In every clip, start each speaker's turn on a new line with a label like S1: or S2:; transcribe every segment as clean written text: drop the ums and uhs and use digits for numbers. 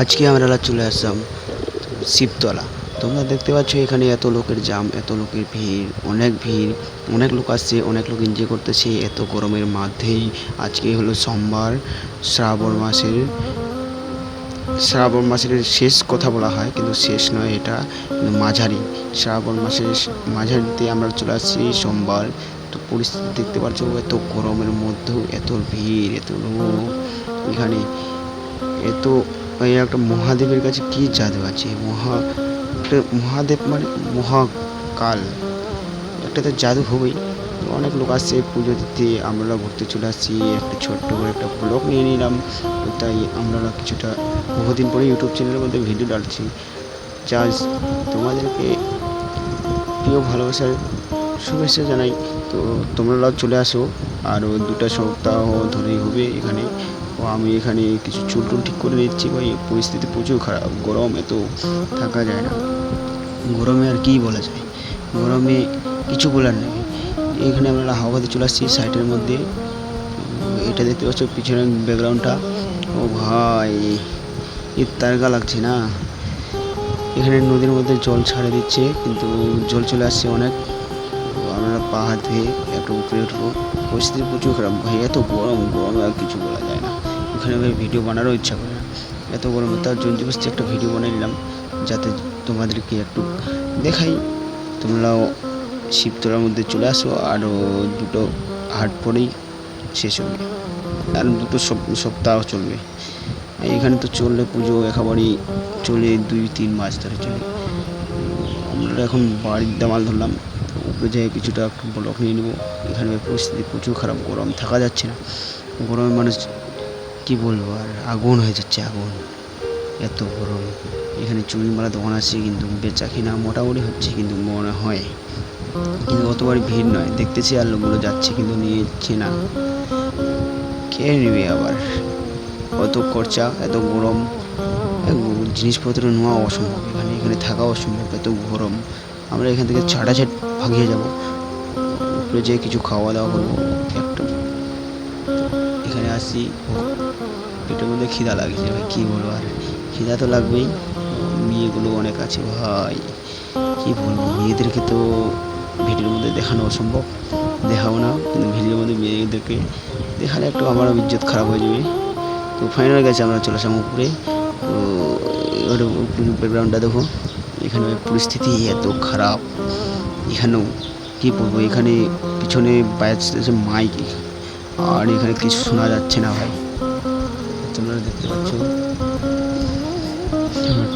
S1: আজকে আমরা চলে আসলাম শিবতলা। তোমরা দেখতে পাচ্ছ এখানে এত লোকের জাম, এত লোকের ভিড়, অনেক লোক আসছে, অনেক লোক এনজয় করতেছে এত গরমের মধ্যেই। আজকে হলো সোমবার, শ্রাবণ মাসের শেষ কথা বলা হয়, কিন্তু শেষ নয়, এটা মাঝারি। শ্রাবণ মাসের মাঝারিতে আমরা চলে আসছি সোমবার। তো পরিস্থিতি দেখতে পাচ্ছ, এত গরমের মধ্যেও এত ভিড়, এত লোক এখানে। এত একটা মহাদেবের কাছে কি জাদু আছে, মহাদেব মানে মহাকাল, একটা তো জাদু হবেই। অনেক লোক আসছে পুজো দিতে, আমরা ঘুরতে চলে আসছি। একটা ছোট্ট করে একটা ব্লগ নিয়ে নিলাম, তাই আমরা কিছুটা বহুদিন পরে ইউটিউব চ্যানেলের মধ্যে ভিডিও ডালছি। জাস্ট তোমাদেরকে প্রিয় ভালোবাসার শুভেচ্ছা জানাই। তো তোমরাও চলে আসো, আরও 2টা সপ্তাহ ধরেই হবে এখানে। ও আমি এখানে কিছু চুল ঠিক করে নিচ্ছি ভাই। পরিস্থিতি প্রচুর খারাপ, গরম, এত থাকা যায় না গরমে। আর কি বলা যায়, গরমে কিছু বলার নেই। এখানে আমরা হাওয়াতে চলে আসছি সাইটের মধ্যে। এটা দেখতে পাচ্ছ পিছনের ব্যাকগ্রাউন্ডটা, ও ভাই তারকা লাগছে না। এখানে নদীর মধ্যে জল ছাড়ে দিচ্ছে, কিন্তু জল চলে আসছে অনেক। আমরা পাহাড় ধুয়ে একটু উপরে উঠবো। পরিস্থিতি প্রচুর খারাপ ভাই, এত গরমে আর কিছু বলা যায় না। এখানে ভাই ভিডিও বানারও ইচ্ছা করে না, এত গরমে। তার জন্য বসতে একটা ভিডিও বানিয়ে নিলাম, যাতে তোমাদেরকে একটু দেখাই। তোমরাও শিবতলার মধ্যে চলে আসো, আরও 2টো হাট পরেই শেষ হবে, আর 2টো সপ্তাহ চলবে এখানে। তো চললে পুজো একেবারেই চলে 2-3 মাস ধরে চলে। আমরা এখন বাড়ির দামাল ধরলাম, উপরে যেয়ে কিছুটা ব্লক নিয়ে নেবো। এখানে পরিস্থিতি প্রচুর খারাপ, গরম থাকা যাচ্ছে না। গরমে মানুষ কি বলবো, আর আগুন হয়ে যাচ্ছে, আগুন, এত গরম। এখানে চুড়িমালা দোকান আছে, কিন্তু বেচা কিনা মোটামুটি হচ্ছে, কিন্তু মনে হয় কিন্তু অতবার ভিড় নয়। দেখতেছি আর লোকগুলো যাচ্ছে, কিন্তু নিয়েছে না। কে নেবে আবার, অত খরচা, এত গরম, জিনিসপত্র নেওয়া অসম্ভব। এখানে থাকা অসম্ভব, এত গরম। আমরা এখান থেকে ছাটাছাট ভাগিয়ে যাব, উপরে যেয়ে কিছু খাওয়া দাওয়া করবো একটা। এখানে আসি, পেটের মধ্যে খিদা লাগছে ভাই, কী বলবো, আর খিদা তো লাগবেই। মেয়েগুলো অনেক আছে ভাই, কী বলবো। মেয়েদেরকে তো ভিডিওর মধ্যে দেখানো অসম্ভব, দেখাবো না, কিন্তু ভিডিওর মধ্যে মেয়েদেরকে দেখালে একটু আমারও ইজ্জত খারাপ হয়ে যাবে। তো ফাইনাল গেছে, আমরা চলে আসলাম উপরে। তো এবার ব্যাকগ্রাউন্ডটা দেখো, এখানে পরিস্থিতি এত খারাপ। এখানেও কী বলবো, এখানে পিছনে বাজতেছে মাইক, আর এখানে কিছু শোনা যাচ্ছে না ভাই। তোমরা দেখতে পাচ্ছ,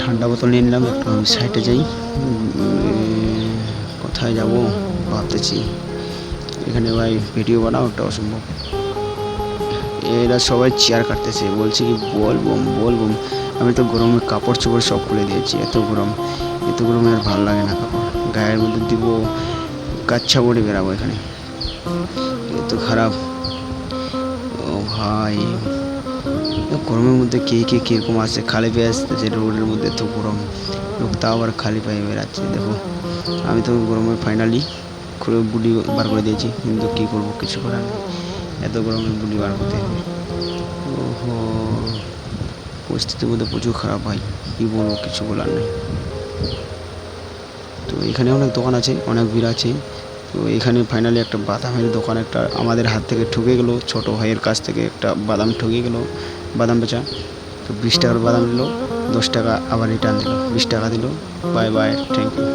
S1: ঠান্ডা বোতল নিয়ে নিলাম একটু। আমি সাইডে যাই, কোথায় যাব ভাবতেছি। এখানে ভাই ভিডিও বানাও একটা অসম্ভব। এরা সবাই চেয়ার কাটতেছে, বলছে কি বলবো। আমি তো গরমে কাপড় চোপড় সব খুলে দিয়েছি, এত গরমে আর ভালো লাগে না। কাপড় গায়ের মধ্যে দিব, কাচ্ছা পরে বেরাবো। এখানে এত খারাপ, ও ভাই। গরমের মধ্যে কে কীরকম আসছে, খালি পেয়ে আসতেছে রোডের মধ্যে, এত গরম। লোক তাও আবার খালি পায়ে বেরাচ্ছে। দেখো, আমি তো গরমে ফাইনালি খুলে বুড়ি বার করে দিয়েছি, কিন্তু কী করবো, কিছু করার নেই। এত গরমে বুড়ি বার করতে হবে। ওহো, পরিস্থিতির মধ্যে প্রচুর খারাপ ভাই, কী বলবো, কিছু বলার নেই। তো এখানে অনেক দোকান আছে, অনেক ভিড় আছে। তো এখানে ফাইনালি একটা বাদামের দোকান একটা আমাদের হাত থেকে ঠকে গেলো, ছোটো ভাইয়ের কাছ থেকে একটা বাদাম ঠকে গেলো, বাদাম বেচা। তো 20 টাকার বাদাম নিল, 10 টাকা আবার রিটার্ন দিল, 20 টাকা দিল। Bye bye, thank you.